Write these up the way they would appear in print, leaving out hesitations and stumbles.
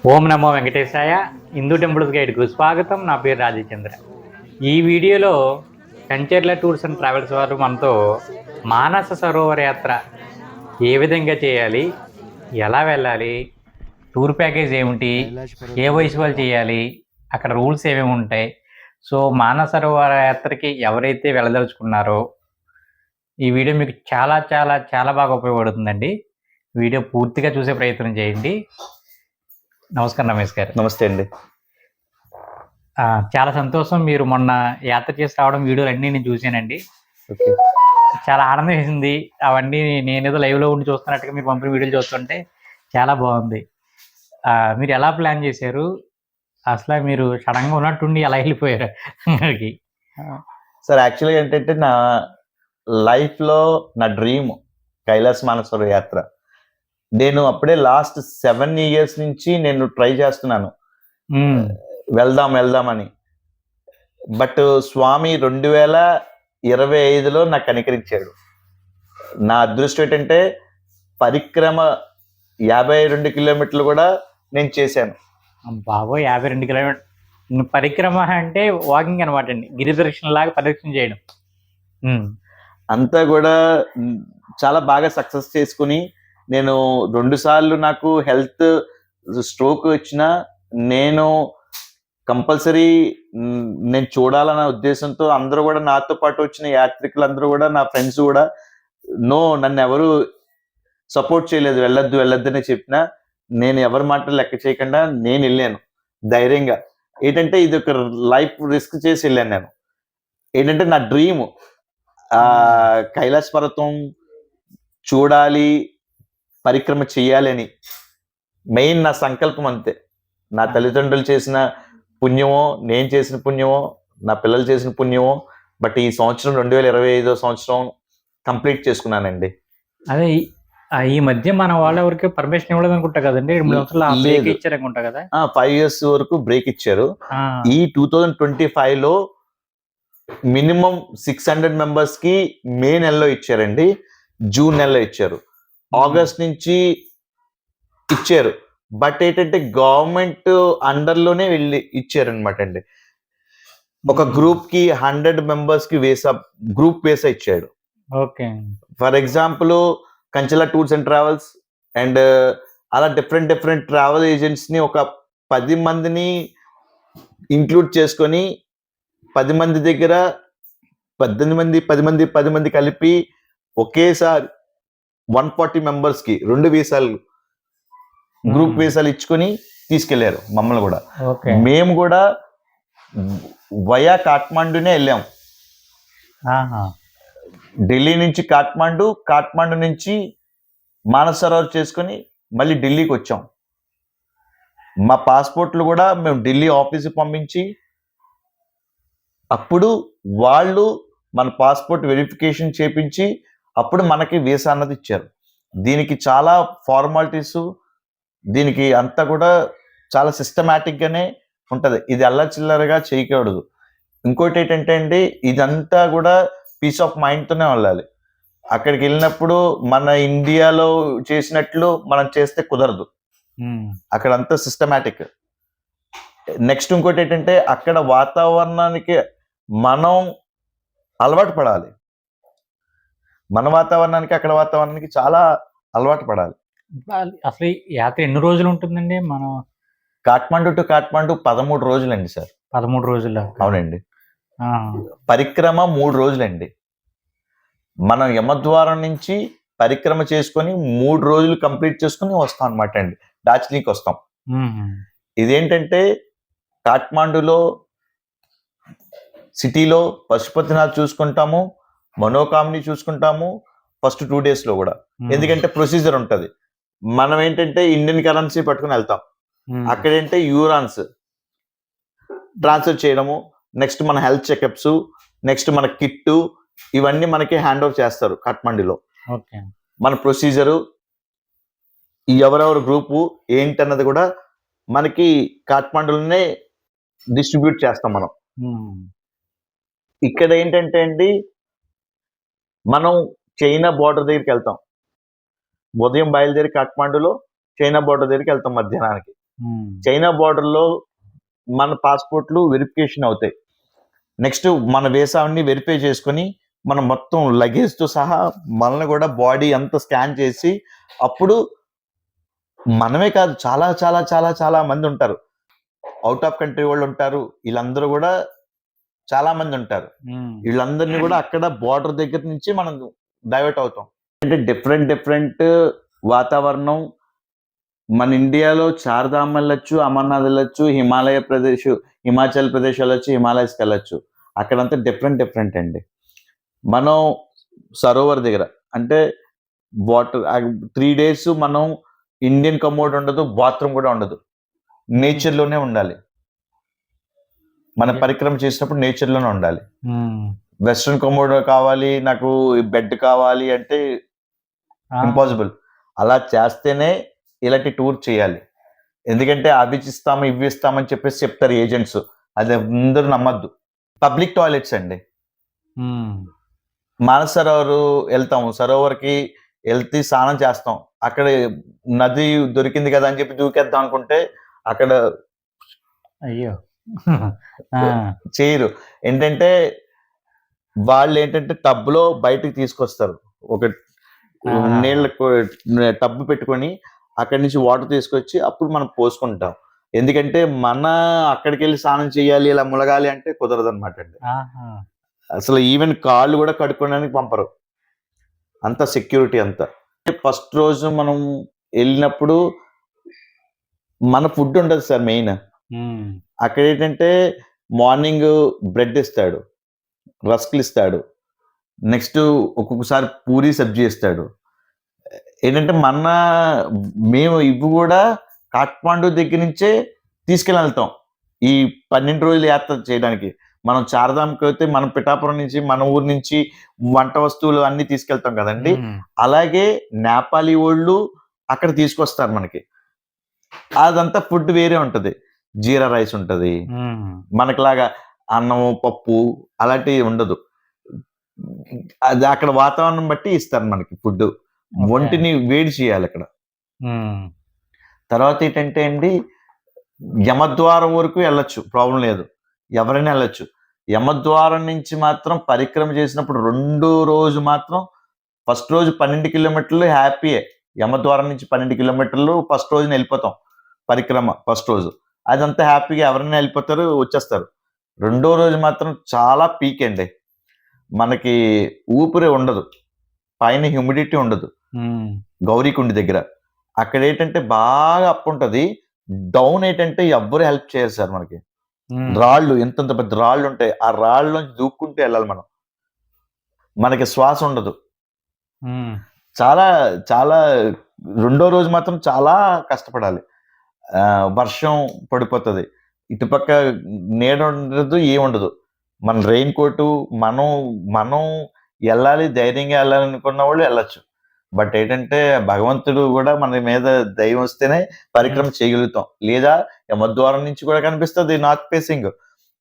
ఓం నమో వెంకటేశాయ. Hindu temples గైడ్కు స్వాగతం. నా పేరు రాజచంద్ర. ఈ వీడియోలో కంచెర్ల టూర్స్ అండ్ ట్రావెల్స్ వారు మనతో మానస సరోవర యాత్ర ఏ విధంగా చేయాలి, ఎలా వెళ్ళాలి, టూర్ ప్యాకేజ్ ఏమిటి, ఏ వయసు వాళ్ళు చేయాలి, అక్కడ రూల్స్ ఏమేమి ఉంటాయి, సో మానస సరోవర యాత్రకి ఎవరైతే వెళ్ళదలుచుకున్నారో ఈ వీడియో మీకు చాలా చాలా చాలా బాగా ఉపయోగపడుతుందండి. వీడియో పూర్తిగా చూసే ప్రయత్నం చేయండి. నమస్కారం రమేష్ గారు. నమస్తే అండి. చాలా సంతోషం. మీరు మొన్న యాత్ర చేసి రావడం వీడియోలు అన్నీ నేను చూశానండి. ఓకే. చాలా ఆనందం వేసింది. అవన్నీ నేనేదో లైవ్లో ఉండి చూస్తున్నట్టుగా మీరు పంపిన వీడియోలు చూస్తుంటే చాలా బాగుంది. మీరు ఎలా ప్లాన్ చేశారు? అసలు మీరు సడన్గా ఉన్నట్టుండి ఎలా వెళ్ళిపోయారు అక్కడికి? సార్ యాక్చువల్గా ఏంటంటే నా లైఫ్లో నా డ్రీమ్ కైలాస్ మానసరోవర యాత్ర. నేను అప్పుడే లాస్ట్ 7 years నుంచి నేను ట్రై చేస్తున్నాను వెళ్దామని. బట్ స్వామి 2025లో నాకు కనికరించాడు. నా అదృష్టం ఏంటంటే పరిక్రమ 52 కిలోమీటర్లు కూడా నేను చేశాను. బాబోయ్, 52 కిలోమీటర్ పరిక్రమ అంటే వాకింగ్ అనమాట అండి. గిరిదర్శన లాగా పరిరక్షణ చేయడం. అంతా కూడా చాలా బాగా సక్సెస్ చేసుకుని నేను 2 సార్లు నాకు హెల్త్ స్ట్రోక్ వచ్చినా నేను కంపల్సరీ నేను చూడాలన్న ఉద్దేశంతో అందరూ కూడా నాతో పాటు వచ్చిన యాత్రికులందరూ కూడా నా ఫ్రెండ్స్ కూడా నన్ను ఎవరు సపోర్ట్ చేయలేదు. వెళ్ళొద్దు అని చెప్పినా నేను ఎవరి మాటలు లెక్క చేయకుండా నేను వెళ్ళాను ధైర్యంగా. ఏంటంటే ఇది ఒక లైఫ్ రిస్క్ చేసి వెళ్ళాను నేను. ఏంటంటే నా డ్రీమ్ కైలాస పర్వతం చూడాలి, పరిక్రమ చేయాలి అని మెయిన్ నా సంకల్పం. అంతే. నా తల్లిదండ్రులు చేసిన పుణ్యమో, నేను చేసిన పుణ్యమో, నా పిల్లలు చేసిన పుణ్యమో. బట్ ఈ సంవత్సరం 2025 సంవత్సరం కంప్లీట్ చేసుకున్నానండి. అదే ఈ మధ్య మన వాళ్ళ వరకు పర్మిషన్ ఇవ్వలేదు అనుకుంటా కదండి. 2 సంవత్సరాలు బ్రేక్ ఇచ్చారు అనుకుంటా కదా. 5 years వరకు బ్రేక్ ఇచ్చారు. ఈ 2025లో మినిమం 600 members కి మే నెలలో ఇచ్చారండి, జూన్ నెలలో ఇచ్చారు, ఆగస్ట్ నుంచి ఇచ్చారు. బట్ ఏంటంటే గవర్నమెంట్ అండర్లోనే వెళ్ళి ఇచ్చారనమాట అండి. ఒక గ్రూప్ కి 100 members కి గ్రూప్ వేసా ఇచ్చాడు. Okay. For example Kanchela tours and travels and అలా డిఫరెంట్ ట్రావెల్ ఏజెంట్స్ ని ఒక 10 మందిని ఇంక్లూడ్ చేసుకొని 10 మంది దగ్గర 10 మంది కలిపి ఒకేసారి 140 members కి 2 వీసాలు గ్రూప్ వీసాలు ఇచ్చుకొని తీసుకెళ్లారు మమ్మల్ని కూడా. మేము కూడా వయా కాఠ్మండూనే వెళ్ళాం. ఢిల్లీ నుంచి కాఠ్మండూ నుంచి మానస సరోవర్ చేసుకొని మళ్ళీ ఢిల్లీకి వచ్చాం. మా పాస్పోర్ట్లు కూడా మేము ఢిల్లీ ఆఫీస్కి పంపించి అప్పుడు వాళ్ళు మన పాస్పోర్ట్ వెరిఫికేషన్ చేపించి అప్పుడు మనకి వీసా అన్నది ఇచ్చారు. దీనికి చాలా ఫార్మాలిటీస్, దీనికి అంతా కూడా చాలా సిస్టమేటిక్గానే ఉంటుంది. ఇది అల్లచిల్లరగా చేయకూడదు. ఇంకోటి ఏంటంటే అండి, ఇదంతా కూడా పీస్ ఆఫ్ మైండ్తోనే వెళ్ళాలి. అక్కడికి వెళ్ళినప్పుడు మన ఇండియాలో చేసినట్లు మనం చేస్తే కుదరదు. అక్కడ అంతా సిస్టమేటిక్. నెక్స్ట్ ఇంకోటి ఏంటంటే అక్కడ వాతావరణానికి మనం అలవాటు పడాలి. మన వాతావరణానికి అక్కడ వాతావరణానికి చాలా అలవాటు పడాలి. అసలు యాత్ర ఎన్ని రోజులు ఉంటుందండి? మనం కాఠ్మండూ టు కాఠ్మండూ 13 రోజులండి సార్. 13 రోజులు. అవునండి. పరిక్రమ 3 రోజులండి. మనం యమద్వారం నుంచి పరిక్రమ చేసుకొని 3 రోజులు కంప్లీట్ చేసుకుని వస్తాం అనమాట అండి. డార్జిలింగ్కి వస్తాం. ఇదేంటంటే కాఠ్మండూలో సిటీలో పశుపతినాథ్ చూసుకుంటాము, మనోకామిని చూసుకుంటాము ఫస్ట్ 2 daysలో కూడా. ఎందుకంటే ప్రొసీజర్ ఉంటుంది. మనం ఏంటంటే ఇండియన్ కరెన్సీ పట్టుకుని వెళ్తాం. అక్కడేంటే యూరాన్స్ ట్రాన్స్ఫర్ చేయడము, నెక్స్ట్ మన హెల్త్ చెకప్స్, నెక్స్ట్ మన కిట్టు, ఇవన్నీ మనకి హ్యాండ్ ఓవర్ చేస్తారు కాఠ్మండూలో. మన ప్రొసీజరు, ఎవరెవరు గ్రూపు ఏంటన్నది కూడా మనకి కాఠ్మండూలోనే డిస్ట్రిబ్యూట్ చేస్తాం మనం. ఇక్కడ ఏంటంటే అండి, మనం చైనా బోర్డర్ దగ్గరికి వెళ్తాం. ఉదయం బయలుదేరి కాఠ్మండూలో చైనా బోర్డర్ దగ్గరికి వెళ్తాం మధ్యాహ్నానికి. చైనా border లో మన పాస్పోర్ట్లు వెరిఫికేషన్ అవుతాయి. నెక్స్ట్ మన వీసాన్ని వెరిఫై చేసుకొని మనం మొత్తం luggage తో సహా మనల్ని కూడా బాడీ అంతా స్కాన్ చేసి అప్పుడు మనమే కాదు చాలా చాలా చాలా చాలా మంది ఉంటారు. అవుట్ ఆఫ్ కంట్రీ వాళ్ళు ఉంటారు. వీళ్ళందరూ కూడా చాలా మంది ఉంటారు. వీళ్ళందరినీ కూడా అక్కడ బార్డర్ దగ్గర నుంచి మనం డైవర్ట్ అవుతాం. అంటే డిఫరెంట్ వాతావరణం. మన ఇండియాలో చార్ధామ్ వెళ్ళొచ్చు, అమర్నాథ్ వెళ్ళొచ్చు, హిమాచల్ ప్రదేశ్ వెళ్ళొచ్చు, హిమాలయస్కి వెళ్ళొచ్చు. అక్కడంతా డిఫరెంట్ అండి. మనం సరోవర్ దగ్గర అంటే వాటర్ 3 days మనం ఇండియన్ కమోడ్ ఉండదు, బాత్రూమ్ కూడా ఉండదు. నేచర్ లోనే ఉండాలి. మన పరిక్రమ చేసినప్పుడు నేచర్ లోనే ఉండాలి. వెస్ట్రన్ కమోడ్ కావాలి, నాకు బెడ్ కావాలి అంటే ఇంపాసిబుల్. అలా చేస్తేనే ఇలాంటి టూర్ చేయాలి. ఎందుకంటే అవి ఇస్తాము ఇవి ఇస్తామని చెప్పేసి చెప్తారు ఏజెంట్స్. అది అందరూ నమ్మద్దు. పబ్లిక్ టాయిలెట్స్ అండి. మానస సరోవర్ వెళ్తాము, సరోవర్కి వెళ్తే స్నానం చేస్తాం. అక్కడ నది దొరికింది కదా అని చెప్పి దూకేద్దాం అనుకుంటే అక్కడ అయ్యో చేయరు. ఏంటంటే వాళ్ళు ఏంటంటే టబ్లో బయటకు తీసుకొస్తారు. ఒక నీళ్ళ టబ్ పెట్టుకొని అక్కడి నుంచి వాటర్ తీసుకొచ్చి అప్పుడు మనం పోసుకుంటాం. ఎందుకంటే మన అక్కడికి వెళ్ళి స్నానం చేయాలి, ఇలా ములగాలి అంటే కుదరదు అనమాట అండి. అసలు ఈవెన్ కాళ్ళు కూడా కడుక్కోవడానికి పంపరు. అంత సెక్యూరిటీ అంతా. ఫస్ట్ రోజు మనం వెళ్ళినప్పుడు మన ఫుడ్ ఉండదు సార్. మెయిన్ అక్కడ ఏంటంటే మార్నింగ్ బ్రెడ్ ఇస్తాడు, రస్క్లు ఇస్తాడు, నెక్స్ట్ ఒక్కొక్కసారి పూరి సబ్జీ ఇస్తాడు. ఏంటంటే మేము ఇవి కూడా కాఠ్మాండు దగ్గర నుంచే తీసుకెళ్ళి వెళ్తాం ఈ 12 రోజుల యాత్ర చేయడానికి. మనం చార్ధామ్కి అయితే మనం పిఠాపురం నుంచి మన ఊరు నుంచి వంట వస్తువులు అన్ని తీసుకెళ్తాం కదండి. అలాగే నేపాలీ వాళ్ళు అక్కడ తీసుకొస్తారు మనకి. అదంతా ఫుడ్ వేరే ఉంటది. జీరా రైస్ ఉంటది, మనకులాగా అన్నం పప్పు అలాంటివి ఉండదు. అది అక్కడ వాతావరణం బట్టి ఇస్తారు మనకి ఫుడ్. ఒంటిని వేడి చేయాలి అక్కడ. తర్వాత ఏంటంటే అండి, యమద్వారం వరకు వెళ్ళొచ్చు, ప్రాబ్లం లేదు, ఎవరైనా వెళ్ళొచ్చు. యమద్వారం నుంచి మాత్రం పరిక్రమ చేసినప్పుడు 2వ రోజు మాత్రం ఫస్ట్ రోజు 12 కిలోమీటర్లు హ్యాపీయే. యమద్వారం నుంచి 12 కిలోమీటర్లు ఫస్ట్ రోజున వెళ్ళిపోతాం పరిక్రమ. ఫస్ట్ రోజు అదంతా హ్యాపీగా ఎవరైనా వెళ్ళిపోతారు, వచ్చేస్తారు. 2వ రోజు మాత్రం చాలా పీక్ అండి. మనకి ఊపిరి ఉండదు, పైన హ్యూమిడిటీ ఉండదు. గౌరీకుండి దగ్గర అక్కడ ఏంటంటే బాగా అప్పు ఉంటది. డౌన్ ఏంటంటే ఎవ్వరు హెల్ప్ చేయరు సార్ మనకి. రాళ్ళు ఎంత పెద్ద రాళ్ళు ఉంటాయి, ఆ రాళ్ళ నుంచి దూక్కుంటూ వెళ్ళాలి మనం. మనకి శ్వాస ఉండదు. చాలా చాలా 2వ రోజు మాత్రం చాలా కష్టపడాలి. వర్షం పడిపోతుంది, ఇటుపక్క నీడ ఉండదు, ఏముండదు. మన రెయిన్ కోటు మనం వెళ్ళాలి, ధైర్యంగా వెళ్ళాలనుకున్న వాళ్ళు వెళ్ళచ్చు. బట్ ఏంటంటే భగవంతుడు కూడా మన మీద దైవం వస్తేనే పరిక్రమ చేయగలుగుతాం. లేదా యమద్వారం నుంచి కూడా కనిపిస్తుంది నార్త్ ఫేసింగ్,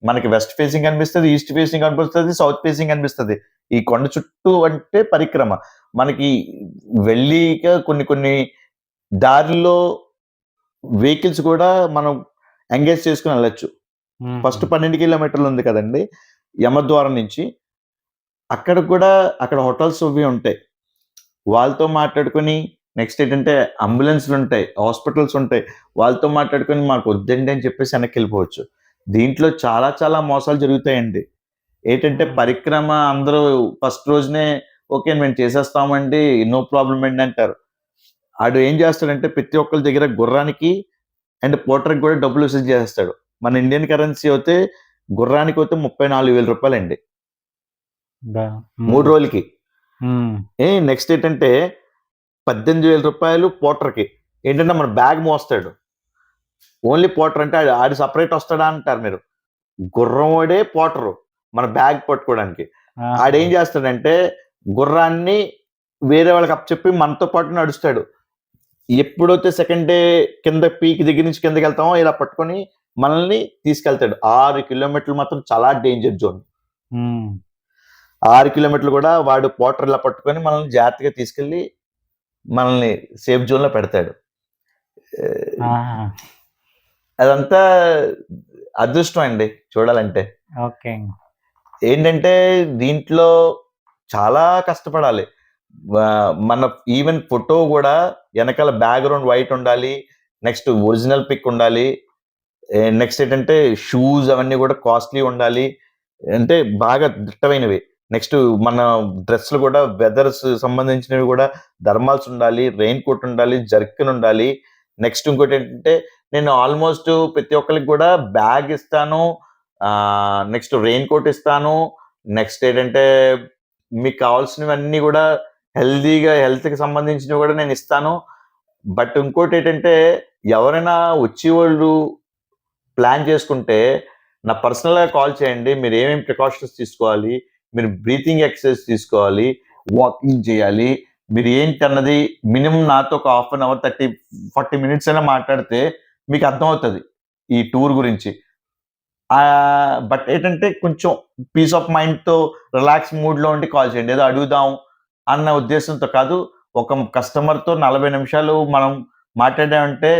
మనకి వెస్ట్ ఫేసింగ్ కనిపిస్తుంది, ఈస్ట్ ఫేసింగ్ కనిపిస్తుంది, సౌత్ ఫేసింగ్ కనిపిస్తుంది. ఈ కొండ చుట్టూ అంటే పరిక్రమ. మనకి వెళ్ళిక కొన్ని దారిలో వెహికల్స్ కూడా మనం ఎంగేజ్ చేసుకుని వెళ్ళచ్చు. ఫస్ట్ 12 కిలోమీటర్లు ఉంది కదండి యమద్వారం నుంచి. అక్కడ హోటల్స్ అవి ఉంటాయి, వాళ్ళతో మాట్లాడుకొని, నెక్స్ట్ ఏంటంటే అంబులెన్స్లు ఉంటాయి, హాస్పిటల్స్ ఉంటాయి, వాళ్ళతో మాట్లాడుకొని మాకు వద్దండి అని చెప్పేసి వెనక్కి వెళ్ళిపోవచ్చు. దీంట్లో చాలా చాలా మోసాలు జరుగుతాయండి. ఏంటంటే పరిక్రమ అందరూ ఫస్ట్ రోజునే ఓకే మేము చేసేస్తామండి, నో ప్రాబ్లం అండి అంటారు. ఆడు ఏం చేస్తాడంటే ప్రతి ఒక్కరి దగ్గర గుర్రానికి అండ్ పోటర్కి కూడా డబ్బులు వసూలు చేస్తాడు. మన ఇండియన్ కరెన్సీ అయితే గుర్రానికి అయితే 34,000 రూపాయలండి 3 రోజులకి. నెక్స్ట్ ఏంటంటే 18,000 రూపాయలు పోటర్కి. ఏంటంటే మన బ్యాగ్ మోస్తాడు. ఓన్లీ పోటర్ అంటే ఆడి సపరేట్ వస్తాడా అంటారు మీరు. గుర్రం వాడే పోటరు మన బ్యాగ్ పట్టుకోవడానికి. ఆడేం చేస్తాడంటే గుర్రాన్ని వేరే వాళ్ళకి అప్పచెప్పి మనతో పాటు నడుస్తాడు. ఎప్పుడైతే సెకండ్ డే కింద పీక్ దగ్గర నుంచి కిందకి వెళ్తామో ఇలా పట్టుకొని మనల్ని తీసుకెళ్తాడు. 6 కిలోమీటర్లు మాత్రం చాలా డేంజర్ జోన్. 6 కిలోమీటర్లు కూడా వాడు పోటర్ ఇలా పట్టుకొని మనల్ని జాగ్రత్తగా తీసుకెళ్లి మనల్ని సేఫ్ జోన్ లో పెడతాడు. అదంతా అదృష్టం అండి చూడాలంటే. ఓకే. ఏంటంటే దీంట్లో చాలా కష్టపడాలి. మన ఈవెన్ ఫోటో గూడా ఎనకాల బ్యాక్‌గ్రౌండ్ వైట్ ఉండాలి. నెక్స్ట్ ఒరిజినల్ పిక్ ఉండాలి. నెక్స్ట్ ఏంటంటే షూస్ అవన్నీ గూడా కాస్ట్‌లీ ఉండాలి. అంటే బాగా దిట్టమైనవి. నెక్స్ట్ మన డ్రెస్‌లు గూడా వెదర్స్ సంబంధించినవి గూడా థర్మాల్స్ ఉండాలి. రెయిన్ కోట్ ఉండాలి. జర్కిన్ ఉండాలి. నెక్స్ట్ ఇంకోటేంటంటే నేను ఆల్‌మోస్ట్ ప్రతి ఒక్కళ్ళకి గూడా బ్యాగ్ ఇస్తాను. నెక్స్ట్ రెయిన్ కోట్ ఇస్తాను. నెక్స్ట్ ఏంటంటే మీకు కావాల్సినవన్నీ గూడా హెల్త్‌కి సంబంధించినవి గూడా నేనిస్తాను. బట్ ఇంకోటేంటంటే ఎవరైనా వచ్చేవాళ్ళు ప్లాన్ చేసుకుంటే నా పర్సనల్‌గా కాల్ చేయండి. మీరు ఏమేమి ప్రికాషన్స్ తీసుకోవాలి? మీరు బ్రీతింగ్ ఎక్సర్‌సైజ్ తీసుకోవాలి. వాకింగ్ చేయాలి. మీరు ఏంటన్నది మినిమమ్ నాతో ఒక హాఫ్ అన్ అవర్ 40 మినిట్స్ అయినా మాట్లాడితే మీకు అర్థమవుతది ఈ టూర్ గురించి. బట్ ఏంటంటే కొంచెం పీస్ ఆఫ్ మైండ్‌తో రిలాక్స్ మూడ్‌లో ఉండి కాల్ చేయండి. ఏదో అడుగుదాం అన్న ఉద్దేశంతో కాదు. ఒక కస్టమర్‌తో 40 నిమిషాలు మనం మాట్లాడామంటే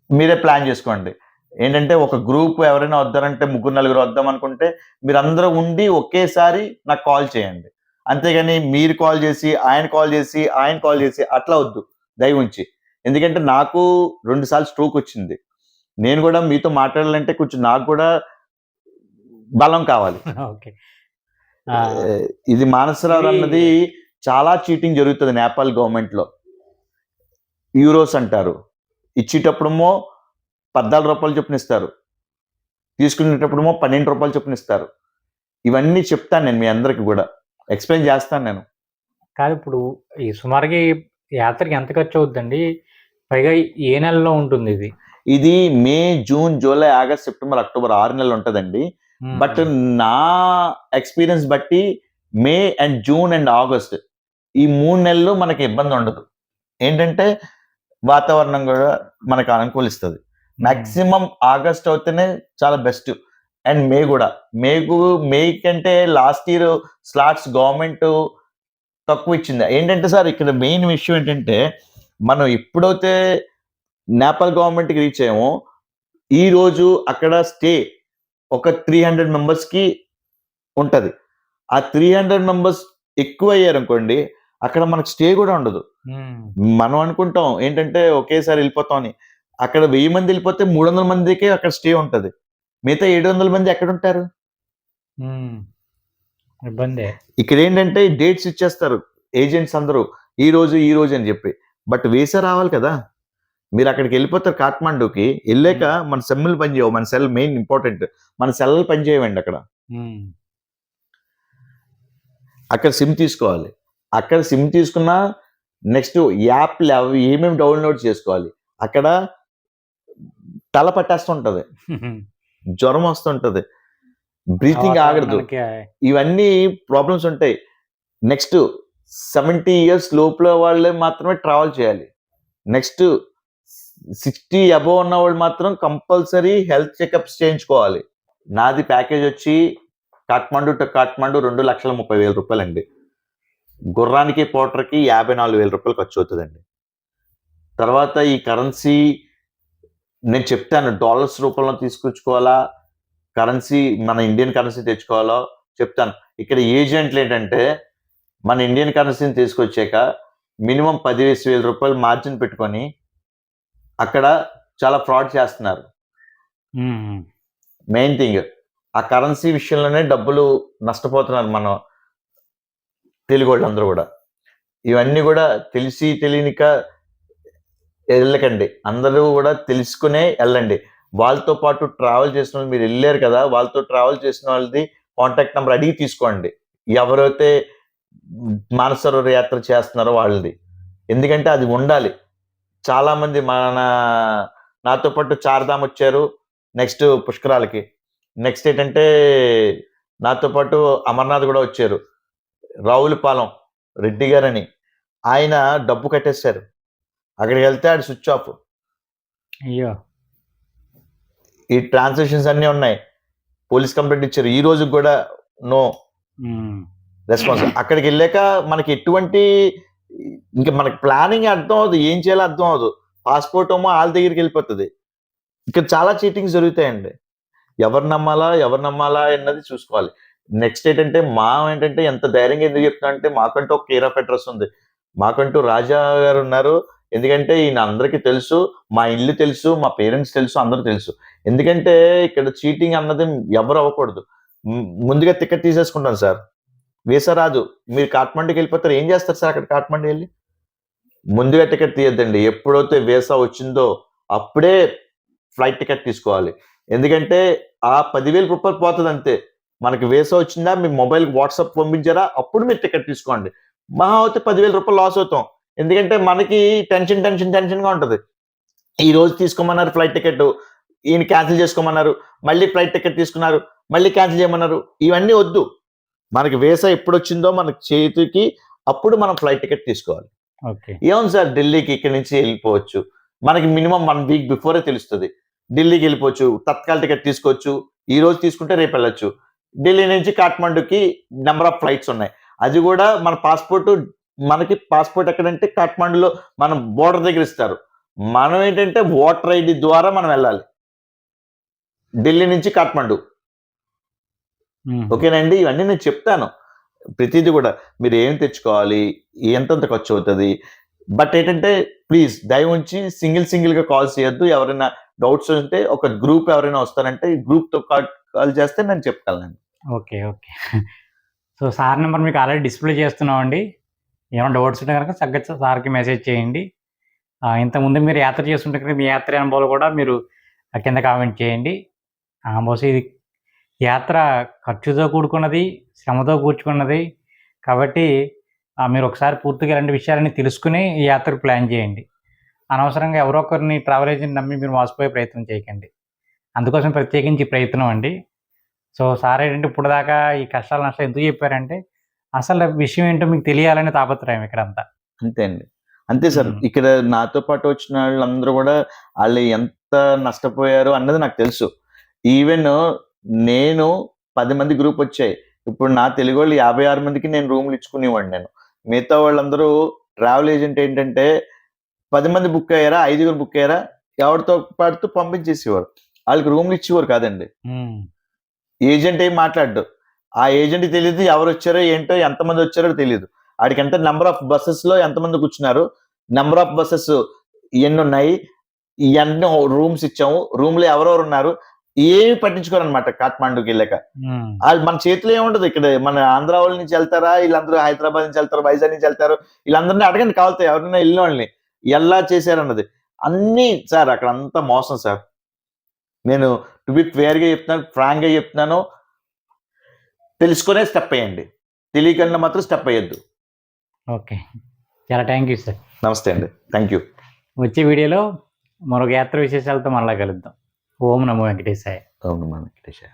మీరే ప్లాన్ చేసుకోండి. ఏంటంటే ఒక గ్రూప్ ఎవరైనా వద్దారంటే ముగ్గురు, నలుగురు వద్దాం అనుకుంటే మీరందరూ ఉండి ఒకేసారి నాకు కాల్ చేయండి. అంతేగాని మీరు కాల్ చేసి, ఆయన కాల్ చేసి అట్లా వద్దు దయవుంచి. ఎందుకంటే నాకు 2 సార్లు స్ట్రోక్ వచ్చింది. నేను గూడా మీతో మాట్లాడాలంటే కొంచెం నాకు గూడా బలం కావాలి. ఓకే. ఆ! ఇది మానసరావు అన్నది చాలా చీటింగ్ జరుగుతది నేపాల్ గవర్నమెంట్‌లో. యూరోస్ అంటారు. ఇచ్చేటప్పుడేమో రూ. 14 చొప్పున ఇస్తారు. తీసుకునేటప్పుడేమో రూ. 12 చొప్పున ఇస్తారు. ఇవన్నీ చెప్తాను నేను మీ అందరికి గూడా. ఎక్స్‌ప్లెయిన్ చేస్తాను నేను. కాదు ఇప్పుడు ఈ సుమారుగా ఈ యాత్రకి ఎంత ఖర్చవుద్దండి? పైగా ఏ నెలలో ఉంటుందిది? ఇది May, June, July, August, September, October 6 నెలలు ఉంటదండి. బట్ నా ఎక్స్‌పీరియన్స్ బట్టి May and June and August ఈ 3 నెలలు మనకి ఇబ్బందుండదు. ఏంటంటే వాతావరణం గూడా మనకు అనుకూలిస్తది. మాక్సిమం ఆగస్ట్ అవుతేనే చాలా బెస్ట్. అండ్ మే గూడా. మే కంటే లాస్ట్ ఇయర్ స్లాట్స్ గవర్నమెంట్ తక్కువ ఇచ్చింది. ఏంటంటే సార్ ఇక్కడ మెయిన్ విషయం ఏంటంటే మనం ఎప్పుడైతే నేపాల్ గవర్నమెంట్‌కి రీచ్ అయ్యామో ఈరోజు అక్కడ స్టే ఒక 300 మెంబర్స్‌కి ఉంటది. ఆ 300 మెంబర్స్ ఎక్కువయ్యారనుకోండి అక్కడ మనకు స్టే గూడా ఉండదు. మనం అనుకుంటాం ఏంటంటే ఒకేసారి ఎళ్ళిపోతాం అని. అక్కడ 1000 మంది ఎళ్ళిపోతే 300 మందికే అక్కడ స్టే ఉంటది. మిగతా 700 మంది ఎక్కడుంటారు? ఇబ్బందే. ఇక్కడేంటంటే డేట్స్ ఇచ్చేస్తారు ఏజెంట్స్ అందరూ. ఈ రోజు అని జెప్పి. బట్ వీసా రావాలి కదా! మీరక్కడికెళ్ళిపోతారు కాఠ్మండూకి. ఎళ్ళాక మన సెమ్‌లు పనిచేయవు. మన సెల్ మెయిన్ ఇంపార్టెంట్. మన సెల్‌లు పనిచేయవండి అక్కడ. అక్కడ సిమ్ తీసుకోవాలి. అక్కడ సిమ్ తీసుకున్నా నెక్స్ట్ యాప్‌లు అవి ఏమేమి డౌన్‌లోడ్ చేసుకోవాలి. అక్కడ తల పట్టేస్తుంటది. జ్వరం వస్తుంటది. బ్రీతింగ్ ఆగదు. ఇవన్నీ ప్రాబ్లమ్స్ ఉంటాయి. నెక్స్ట్ 70 ఇయర్స్ లోపల వాళ్ళే మాత్రమే ట్రావెల్ చేయాలి. నెక్స్ట్ 60 అబోవ్ ఉన్నవాళ్ళు మాత్రం కంపల్సరీ హెల్త్ చెకప్స్ చేయించుకోవాలి. నాది ప్యాకేజ్ వచ్చి కాఠ్మండూ టు కాఠ్మండూ రూ. 2,30,000 అండి. గుర్రానికి, పోటర్‌కి రూ. 54,000 ఖర్చవుతదండి. తర్వాత ఈ కరెన్సీ నేను చెప్తాను డాలర్స్ రూపంలో తీసుకొచ్చుకోవాలా? కరెన్సీ మన ఇండియన్ కరెన్సీ తెచ్చుకోవాలో చెప్తాను. ఇక్కడ ఏజెంట్లేంటంటే మన ఇండియన్ కరెన్సీని తీసుకొచ్చాక మినిమమ్ రూ. 10,000 మార్జిన్ పెట్టుకొని అక్కడ చాలా ఫ్రాడ్ చేస్తున్నారు. మెయిన్ థింగ్ ఆ కరెన్సీ విషయంలోనే డబ్బులు నష్టపోతున్నారు మన తెలుగోళ్ళందరూ గూడా. ఇవన్నీ గూడా తెలిసి తెలియనిక ఎళ్ళకండి. అందరూ గూడా తెలుసుకునే ఎళ్ళండి. వాళ్ళతో పాటు ట్రావెల్ చేసినోళ్ళు మీరెళ్లారు కదా! వాళ్ళతో ట్రావెల్ చేసిన వాళ్ళది కాంటాక్ట్ నంబర్ అడిగి తీసుకోండి. ఎవరైతే మానసరోవర్ యాత్ర చేస్తున్నారో వాళ్ళది. ఎందుకంటే అది ఉండాలి. చాలామంది నాతో పాటు చార్ధామ్ వచ్చారు. నెక్స్ట్ పుష్కరాలకి. నెక్స్ట్ ఏంటంటే నాతో పాటు అమర్నాథ్ గూడా వచ్చారు. రావులపాలెం రెడ్డి గారని. ఆయన డబ్బు కట్టేసారు. అక్కడికెళ్తే ఆడు స్విచ్ ఆఫ్. అయ్యో! ఈ ట్రాన్సాక్షన్స్ అన్నీ ఉన్నాయి. పోలీస్ కంప్లెయింట్ ఇచ్చారు. ఈ రోజుకి గూడా నో రెస్పాన్స్. అక్కడికెళ్ళాక మనకి ఎటువంటి ఇంక మనకి ప్లానింగ్ అర్థం అవ్వదు. ఏం చేయాలో అర్థం అవ్వదు. పాస్‌పోర్ట్ ఏమో ఆళ్ళ దగ్గరికెళ్ళిపోతది. ఇక్కడ చాలా చీటింగ్స్ జరుగుతాయండి. ఎవరు నమ్మాలా అన్నది చూసుకోవాలి. నెక్స్ట్ ఏంటంటే ఏంటంటే ఎంత ధైర్యంగా ఎందుకు చెప్తున్నా అంటే మాకంటూ ఒక కేర్ ఆఫ్ అడ్రస్ ఉంది. మాకంటూ రాజా గారు ఉన్నారు. ఎందుకంటే ఈయన అందరికీ తెలుసు. మా ఇల్లు తెలుసు. మా పేరెంట్స్ తెలుసు. అందరూ తెలుసు. ఎందుకంటే ఇక్కడ చీటింగ్ అన్నది ఎవరు అవ్వకూడదు. ముందుగా టికెట్ తీసేసుకుంటాం సార్. వీసా రాదు. మీరు కాఠ్మండూకి వెళ్ళిపోతారు. ఏం చేస్తారు సార్ అక్కడ కాఠ్మండూ వెళ్ళి? ముందుగా టికెట్ తీయొద్దండి. ఎప్పుడైతే వీసా వచ్చిందో అప్పుడే ఫ్లైట్ టికెట్ తీసుకోవాలి. ఎందుకంటే ఆ 10,000 రూపాయలు పోతది అంతే. మనకి వీసా వచ్చిందా, మీ మొబైల్‌కి వాట్సాప్ పంపించారా, అప్పుడు మీరు టికెట్ తీసుకోండి. మహా అయితే 10,000 రూపాయలు లాస్ అవుతాం. ఎందుకంటే మనకి టెన్షన్‌గా ఉంటది. ఈరోజు తీసుకోమన్నారు ఫ్లైట్ టికెట్. ఈయన క్యాన్సిల్ చేసుకోమన్నారు. మళ్ళీ ఫ్లైట్ టికెట్ తీసుకున్నారు. మళ్ళీ క్యాన్సిల్ చేయమన్నారు. ఇవన్నీ వద్దు. మనకి వీసా ఎప్పుడొచ్చిందో మనకి చేతికి అప్పుడు మనం ఫ్లైట్ టికెట్ తీసుకోవాలి. ఓకే. ఏముంది సార్ ఢిల్లీకి ఇక్కడి నుంచి వెళ్ళిపోవచ్చు. మనకి మినిమమ్ 1 వీక్ బిఫోరే తెలుస్తది. ఢిల్లీకి వెళ్ళిపోవచ్చు. తత్కాల్ టికెట్ తీసుకోవచ్చు. ఈ రోజు తీసుకుంటే రేపు వెళ్ళొచ్చు. ఢిల్లీ నుంచి కాఠ్మండూకి నంబర్ ఆఫ్ ఫ్లైట్స్ ఉన్నాయి. అది కూడా మనకి పాస్‌పోర్ట్ ఎక్కడంటే కాఠ్మండూలో మనం బోర్డర్ దగ్గర ఇస్తారు. మనం ఏంటంటే ఓటర్ ఐడీ ద్వారా మనం వెళ్ళాలి. ఢిల్లీ నుంచి కాఠ్మండూ. హుహు. ఓకేనండి. ఇవన్నీ నేను చెప్తాను. ప్రతీది కూడా మీరు ఏం తెచ్చుకోవాలి, ఎంతెంత ఖర్చవుతది. బట్ ఏంటంటే ప్లీజ్ దయవుంచి సింగిల్‌గా కాల్స్ చేయొద్దు. ఎవరైనా డౌట్స్ ఉంటే ఒక గ్రూప్ ఎవరైనా వస్తారంటే గ్రూప్‌తో కాల్ చేస్తే నేను చెప్పగలను. Okay. Okay. So, sir number మీకు ఆల్రెడీ డిస్‌ప్లే చేస్తున్నామండి. ఏమైనా డౌట్స్ ఉంటే గనక చక్కగా సార్‌కి మెసేజ్ చేయండి. ఇంతకుముందు మీరు యాత్ర చేస్తుంటే కనుక మీ యాత్ర అనుభవాలు కూడా మీరు కింద కామెంట్ చేయండి. బహుశా ఇది యాత్ర ఖర్చుతో కూడుకున్నది, శ్రమతో కూర్చుకున్నది. కాబట్టి మీరు ఒకసారి పూర్తిగా ఇలాంటి విషయాలన్నీ తెలుసుకొని ఈ యాత్రకు ప్లాన్ చేయండి. అనవసరంగా ఎవరో ఒకరిని ట్రావెల్ ఏజెంట్‌ని నమ్మి మీరు మోసపోయే ప్రయత్నం చేయకండి. అందుకోసం ప్రత్యేకించి ఈ ప్రయత్నం అండి. సో, సార్ ఏంటంటే ఇప్పటిదాకా ఈ కష్టాలు, నష్టాలు ఎందుకు చెప్పారంటే, అసలు విషయం ఏంటో మీకు తెలియాలనే తాపత్రయం ఇక్కడంతా. అంతే అండి. అంతే సార్. హ్మ్. ఇక్కడ నాతో పాటు వచ్చిన వాళ్ళందరూ కూడా ఆళ్ళు ఎంత నష్టపోయారు అన్నది నాకు తెలుసు. ఈవెన్ నేను 10 మంది గ్రూప్ వచ్చాయి. ఇప్పుడు నా తెలుగోళ్ళు 56 మందికి నేను రూమ్‌లు ఇచ్చుకునేవాడిని నేను. మిగతా వాళ్ళందరూ ట్రావెల్ ఏజెంట్ ఏంటంటే 10 మంది బుక్ అయ్యారా, 5గురు బుక్ అయ్యారా, ఎవరితో పడితే పంపించేసేవారు. ఆళ్ళకి రూమ్‌లు ఇచ్చేవారు కాదండి. హ్మ్. ఏజెంట్ ఏం మాట్లాడడు. ఆ ఏజెంట్‌కి తెలీదు ఎవరొచ్చారో ఏంటో, ఎంతమంది వచ్చారో తెలీదు. ఆడికంటే నంబర్ ఆఫ్ బసెస్‌లో ఎంతమంది కూర్చున్నారు, నంబర్ ఆఫ్ బసెస్ ఎన్నున్నాయి, ఇయన్నీ రూమ్స్ ఇచ్చాము. రూమ్‌లో ఎవరెవరున్నారు, ఏమి పట్టించుకోరనమాట కాఠ్మండూకెళ్ళాక. హ్మ్. మన చేతిలో ఏముండదు. ఇక్కడ మన ఆంధ్ర వాళ్ళ నుంచి ఎళ్తారా, ఈళ్ళందరూ హైదరాబాద్ నుంచి ఎళ్తారు, వైజాగ్ నుంచి ఎళ్తారు. ఈళ్ళందరిని అడగండి కావాలితే ఎవరైనా ఎళ్ళినోళ్ళని. ఎలా చేశారన్నది. అన్నీ సార్ అక్కడంతా మోసం సార్. నేను టు బి ఫెయిర్‌గా చెప్తున్నాను, ఫ్రాంక్‌గా చెప్తున్నాను. తెలుసుకునే స్టెప్ ఎయండి. తెలియకుండా మాత్రం స్టెప్ ఎయొద్దు. ఓకే. చాలా థ్యాంక్ యూ సార్. నమస్తే అండి. Thank you. వచ్చే వీడియోలో మరొక యాత్ర విశేషాలతో మరలా కలుద్దాం. ఓం నమో వెంకటేశాయ. ఓం నమో వెంకటేశాయ.